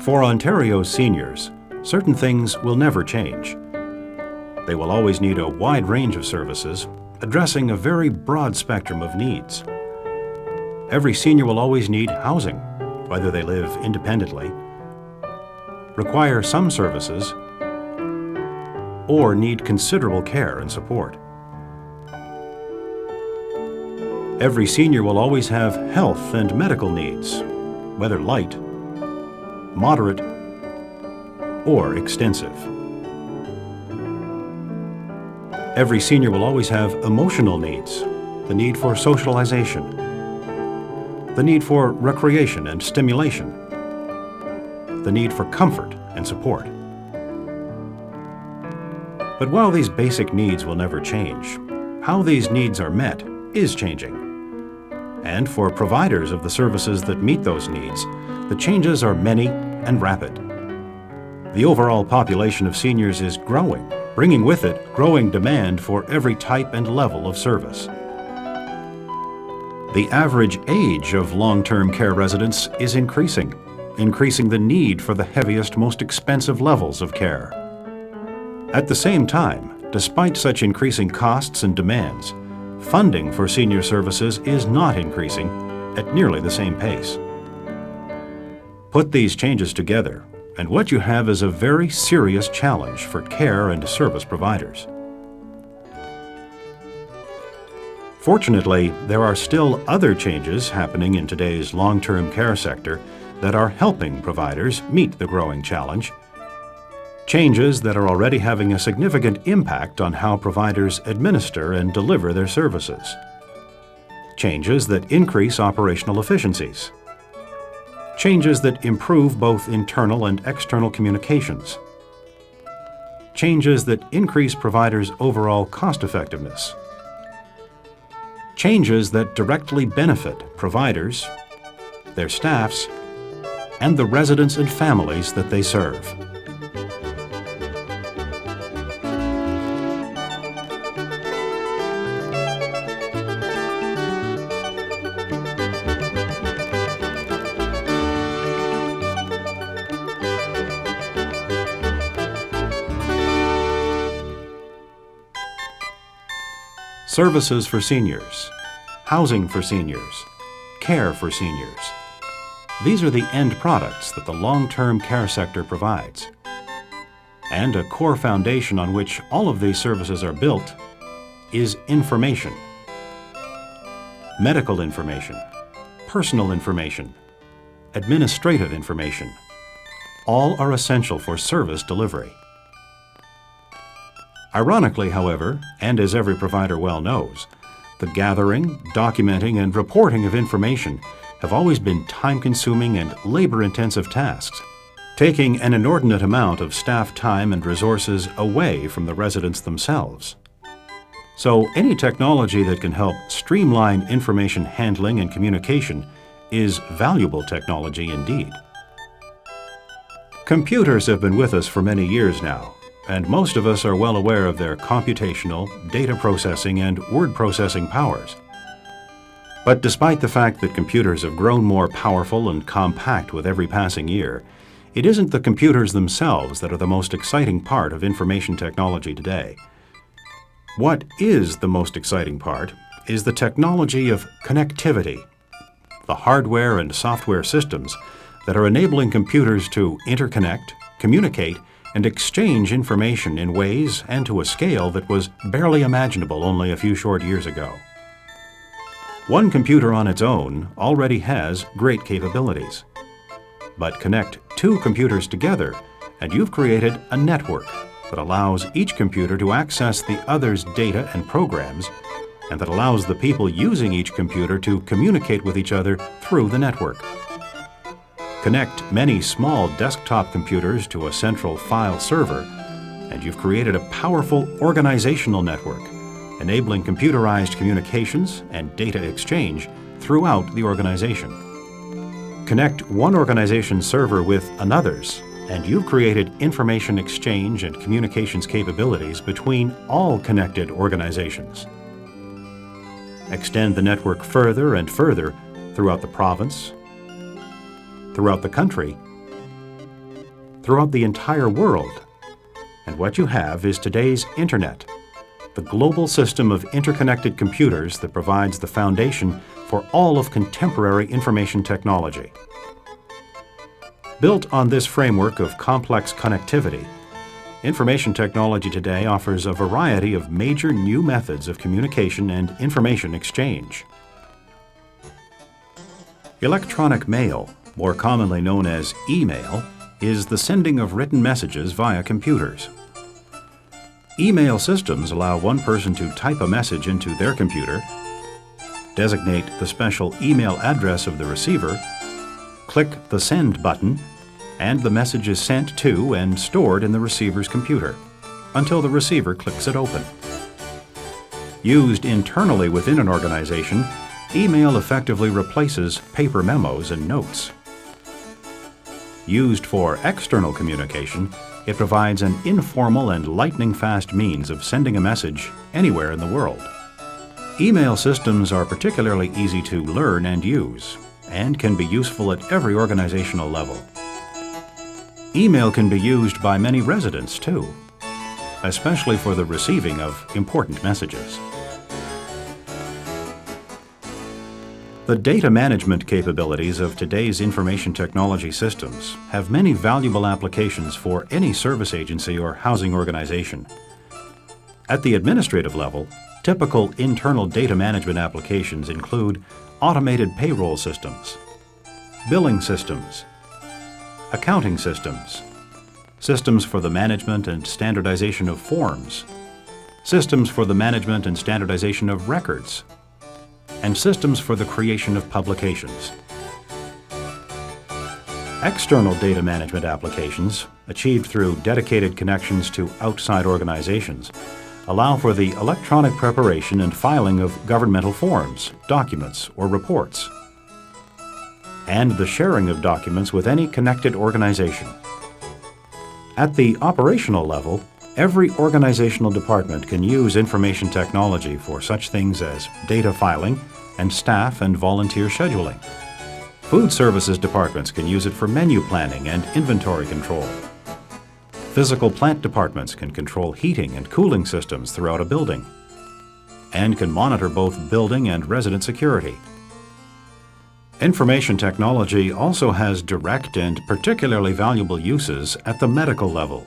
For Ontario's seniors, certain things will never change. They will always need a wide range of services, addressing a very broad spectrum of needs. Every senior will always need housing, whether they live independently, require some services, or need considerable care and support. Every senior will always have health and medical needs, whether light, moderate, or extensive. Every senior will always have emotional needs, the need for socialization, the need for recreation and stimulation, the need for comfort and support. But while these basic needs will never change, how these needs are met is changing. And for providers of the services that meet those needs, the changes are many and rapid. The overall population of seniors is growing, bringing with it growing demand for every type and level of service. The average age of long-term care residents is increasing the need for the heaviest, most expensive levels of care. At the same time, despite such increasing costs and demands, funding for senior services is not increasing at nearly the same pace. Put these changes together, and what you have is a very serious challenge for care and service providers. Fortunately, there are still other changes happening in today's long-term care sector that are helping providers meet the growing challenge. Changes that are already having a significant impact on how providers administer and deliver their services. Changes that increase operational efficiencies. Changes that improve both internal and external communications. Changes that increase providers' overall cost-effectiveness. Changes that directly benefit providers, their staffs, and the residents and families that they serve. Services for seniors, housing for seniors, care for seniors. These are the end products that the long-term care sector provides. And a core foundation on which all of these services are built is information. Medical information, personal information, administrative information. All are essential for service delivery. Ironically, however, and as every provider well knows, the gathering, documenting, and reporting of information have always been time-consuming and labor-intensive tasks, taking an inordinate amount of staff time and resources away from the residents themselves. So any technology that can help streamline information handling and communication is valuable technology indeed. Computers have been with us for many years now, and most of us are well aware of their computational, data processing, and word processing powers. But despite the fact that computers have grown more powerful and compact with every passing year, it isn't the computers themselves that are the most exciting part of information technology today. What is the most exciting part is the technology of connectivity, the hardware and software systems that are enabling computers to interconnect, communicate, and exchange information in ways and to a scale that was barely imaginable only a few short years ago. One computer on its own already has great capabilities. But connect two computers together, and you've created a network that allows each computer to access the other's data and programs, and that allows the people using each computer to communicate with each other through the network. Connect many small desktop computers to a central file server, and you've created a powerful organizational network, enabling computerized communications and data exchange throughout the organization. Connect one organization's server with another's, and you've created information exchange and communications capabilities between all connected organizations. Extend the network further and further throughout the province, throughout the country, throughout the entire world. And what you have is today's Internet, the global system of interconnected computers that provides the foundation for all of contemporary information technology. Built on this framework of complex connectivity, information technology today offers a variety of major new methods of communication and information exchange. Electronic mail, more commonly known as email, is the sending of written messages via computers. Email systems allow one person to type a message into their computer, designate the special email address of the receiver, click the send button, and the message is sent to and stored in the receiver's computer until the receiver clicks it open. Used internally within an organization, email effectively replaces paper memos and notes. Used for external communication, it provides an informal and lightning-fast means of sending a message anywhere in the world. Email systems are particularly easy to learn and use, and can be useful at every organizational level. Email can be used by many residents, too, especially for the receiving of important messages. The data management capabilities of today's information technology systems have many valuable applications for any service agency or housing organization. At the administrative level, typical internal data management applications include automated payroll systems, billing systems, accounting systems, systems for the management and standardization of forms, systems for the management and standardization of records, and systems for the creation of publications. External data management applications, achieved through dedicated connections to outside organizations, allow for the electronic preparation and filing of governmental forms, documents, or reports, and the sharing of documents with any connected organization. At the operational level, every organizational department can use information technology for such things as data filing and staff and volunteer scheduling. Food services departments can use it for menu planning and inventory control. Physical plant departments can control heating and cooling systems throughout a building, and can monitor both building and resident security. Information technology also has direct and particularly valuable uses at the medical level,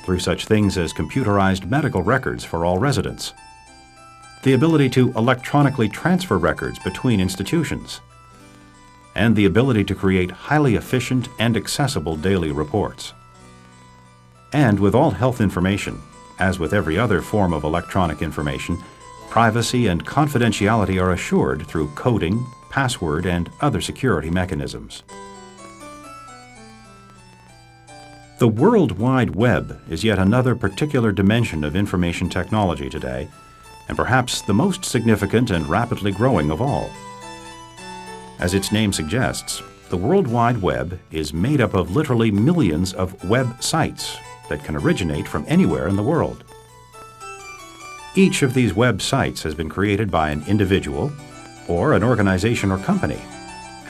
through such things as computerized medical records for all residents, the ability to electronically transfer records between institutions, and the ability to create highly efficient and accessible daily reports. And with all health information, as with every other form of electronic information, privacy and confidentiality are assured through coding, password, and other security mechanisms. The World Wide Web is yet another particular dimension of information technology today, and perhaps the most significant and rapidly growing of all. As its name suggests, the World Wide Web is made up of literally millions of web sites that can originate from anywhere in the world. Each of these web sites has been created by an individual or an organization or company,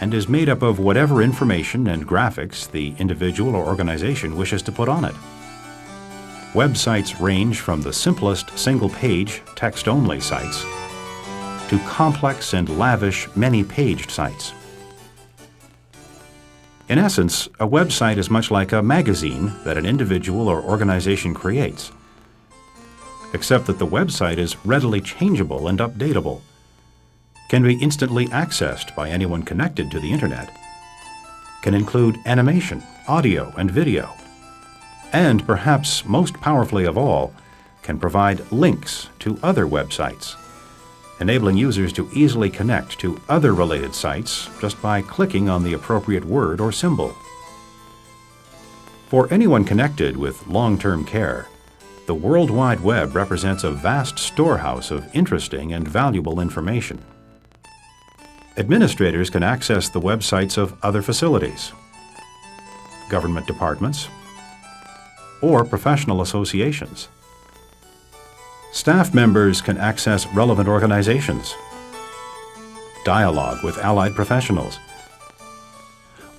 and is made up of whatever information and graphics the individual or organization wishes to put on it. Websites range from the simplest single-page, text-only sites to complex and lavish many-paged sites. In essence, a website is much like a magazine that an individual or organization creates, except that the website is readily changeable and updatable, can be instantly accessed by anyone connected to the Internet, can include animation, audio, and video, and perhaps most powerfully of all, can provide links to other websites, enabling users to easily connect to other related sites just by clicking on the appropriate word or symbol. For anyone connected with long-term care, the World Wide Web represents a vast storehouse of interesting and valuable information. Administrators can access the websites of other facilities, government departments, or professional associations. Staff members can access relevant organizations, dialogue with allied professionals,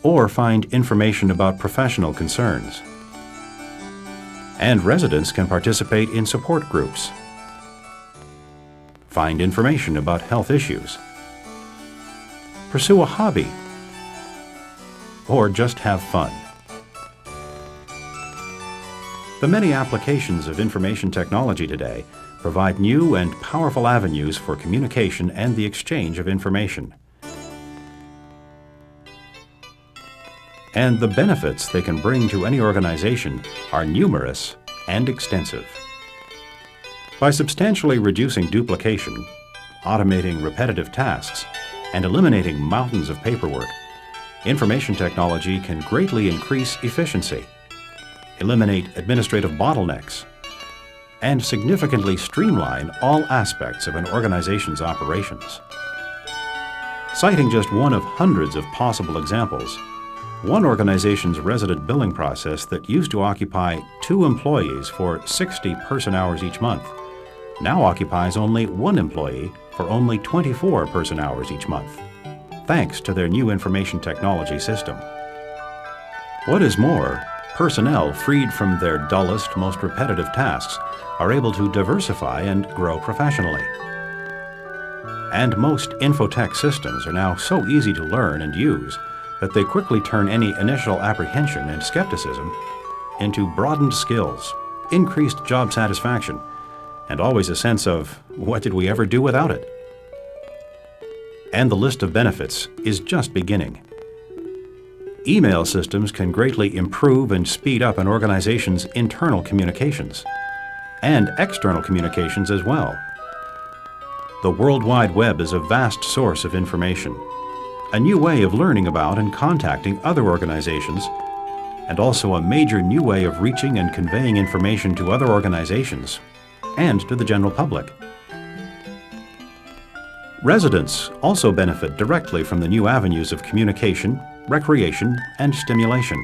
or find information about professional concerns. And residents can participate in support groups, find information about health issues, pursue a hobby, or just have fun. The many applications of information technology today provide new and powerful avenues for communication and the exchange of information. And the benefits they can bring to any organization are numerous and extensive. By substantially reducing duplication, automating repetitive tasks, and eliminating mountains of paperwork, information technology can greatly increase efficiency, eliminate administrative bottlenecks, and significantly streamline all aspects of an organization's operations. Citing just one of hundreds of possible examples, one organization's resident billing process that used to occupy 2 employees for 60 person-hours each month now occupies only 1 employee for only 24 person-hours each month, thanks to their new information technology system. What is more, personnel freed from their dullest, most repetitive tasks are able to diversify and grow professionally. And most infotech systems are now so easy to learn and use that they quickly turn any initial apprehension and skepticism into broadened skills, increased job satisfaction, and always a sense of, what did we ever do without it? And the list of benefits is just beginning. Email systems can greatly improve and speed up an organization's internal communications, and external communications as well. The World Wide Web is a vast source of information, a new way of learning about and contacting other organizations, and also a major new way of reaching and conveying information to other organizations and to the general public. Residents also benefit directly from the new avenues of communication, recreation, and stimulation.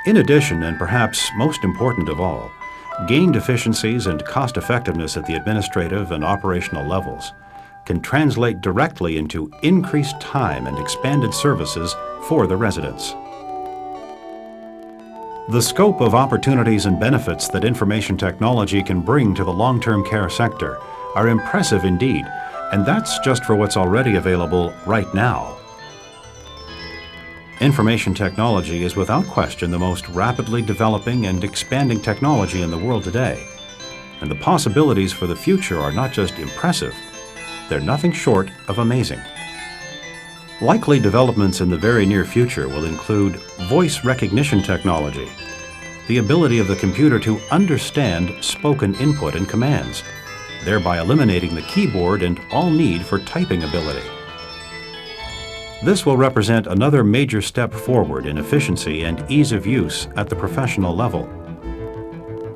In addition, and perhaps most important of all, gained efficiencies and cost-effectiveness at the administrative and operational levels can translate directly into increased time and expanded services for the residents. The scope of opportunities and benefits that information technology can bring to the long-term care sector are impressive indeed, and that's just for what's already available right now. Information technology is without question the most rapidly developing and expanding technology in the world today, and the possibilities for the future are not just impressive, they're nothing short of amazing. Likely developments in the very near future will include voice recognition technology, the ability of the computer to understand spoken input and commands, thereby eliminating the keyboard and all need for typing ability. This will represent another major step forward in efficiency and ease of use at the professional level,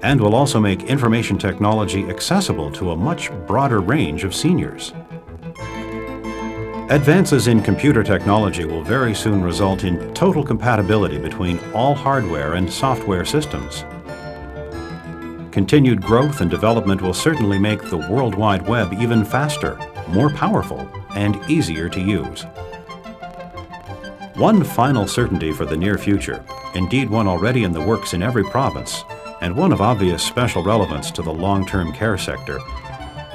and will also make information technology accessible to a much broader range of seniors. Advances in computer technology will very soon result in total compatibility between all hardware and software systems. Continued growth and development will certainly make the World Wide Web even faster, more powerful, and easier to use. One final certainty for the near future, indeed one already in the works in every province, and one of obvious special relevance to the long-term care sector,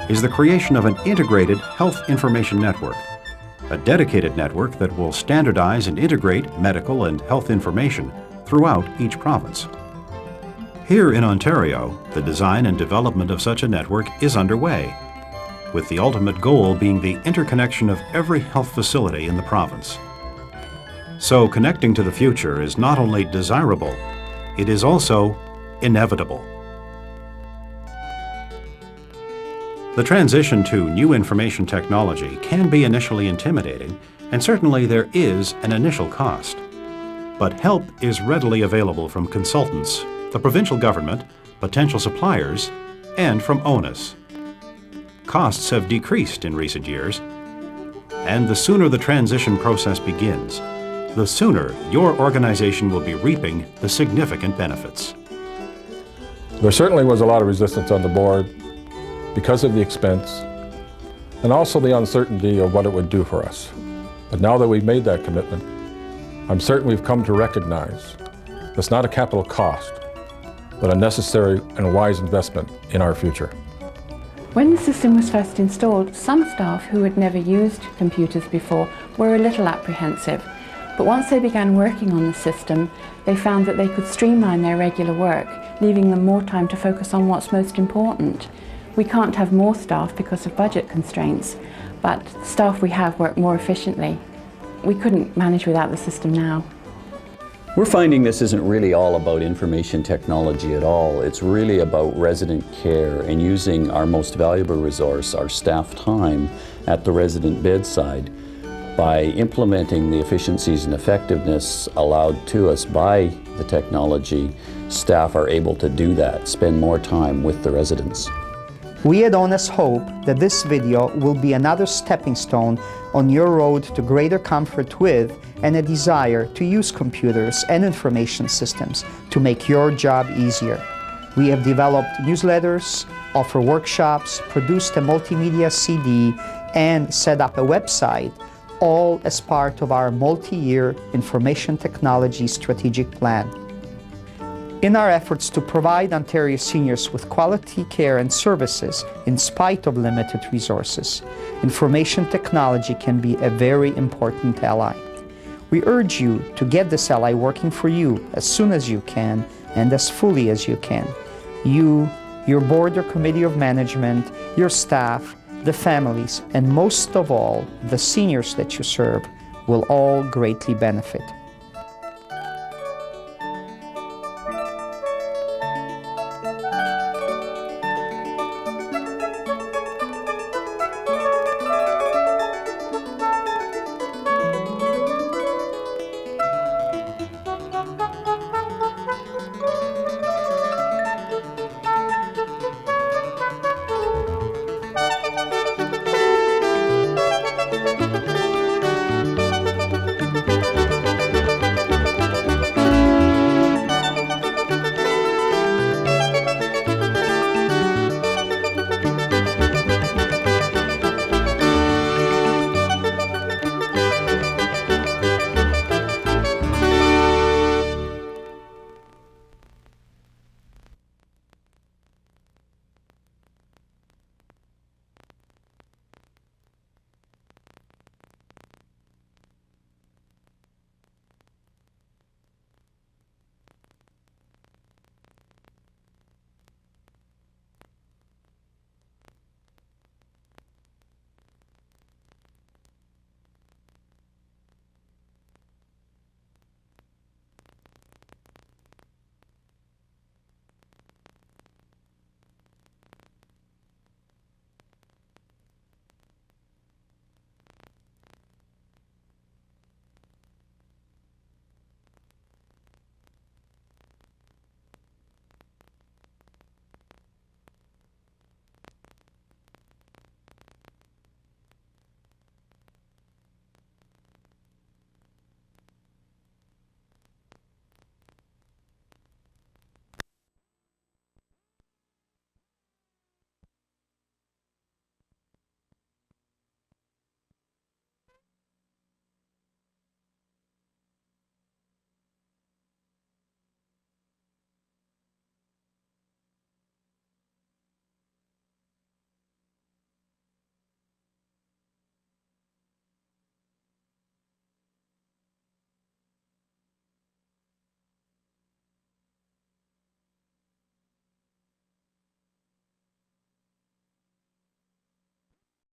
is the creation of an integrated health information network, a dedicated network that will standardize and integrate medical and health information throughout each province. Here in Ontario, the design and development of such a network is underway, with the ultimate goal being the interconnection of every health facility in the province. So connecting to the future is not only desirable, it is also inevitable. The transition to new information technology can be initially intimidating, and certainly there is an initial cost. But help is readily available from consultants, the provincial government, potential suppliers, and from ONUS. Costs have decreased in recent years, and the sooner the transition process begins, the sooner your organization will be reaping the significant benefits. There certainly was a lot of resistance on the board because of the expense and also the uncertainty of what it would do for us. But now that we've made that commitment, I'm certain we've come to recognize it's not a capital cost, but a necessary and wise investment in our future. When the system was first installed, some staff who had never used computers before were a little apprehensive. But once they began working on the system, they found that they could streamline their regular work, leaving them more time to focus on what's most important. We can't have more staff because of budget constraints, but the staff we have work more efficiently. We couldn't manage without the system now. We're finding this isn't really all about information technology at all. It's really about resident care and using our most valuable resource, our staff time, at the resident bedside. By implementing the efficiencies and effectiveness allowed to us by the technology, staff are able to do that, spend more time with the residents. We at ONUS hope that this video will be another stepping stone on your road to greater comfort with and a desire to use computers and information systems to make your job easier. We have developed newsletters, offer workshops, produced a multimedia CD, and set up a website, all as part of our multi-year information technology strategic plan. In our efforts to provide Ontario seniors with quality care and services in spite of limited resources, information technology can be a very important ally. We urge you to get this ally working for you as soon as you can and as fully as you can. You, your board or committee of management, your staff, the families, and most of all, the seniors that you serve will all greatly benefit.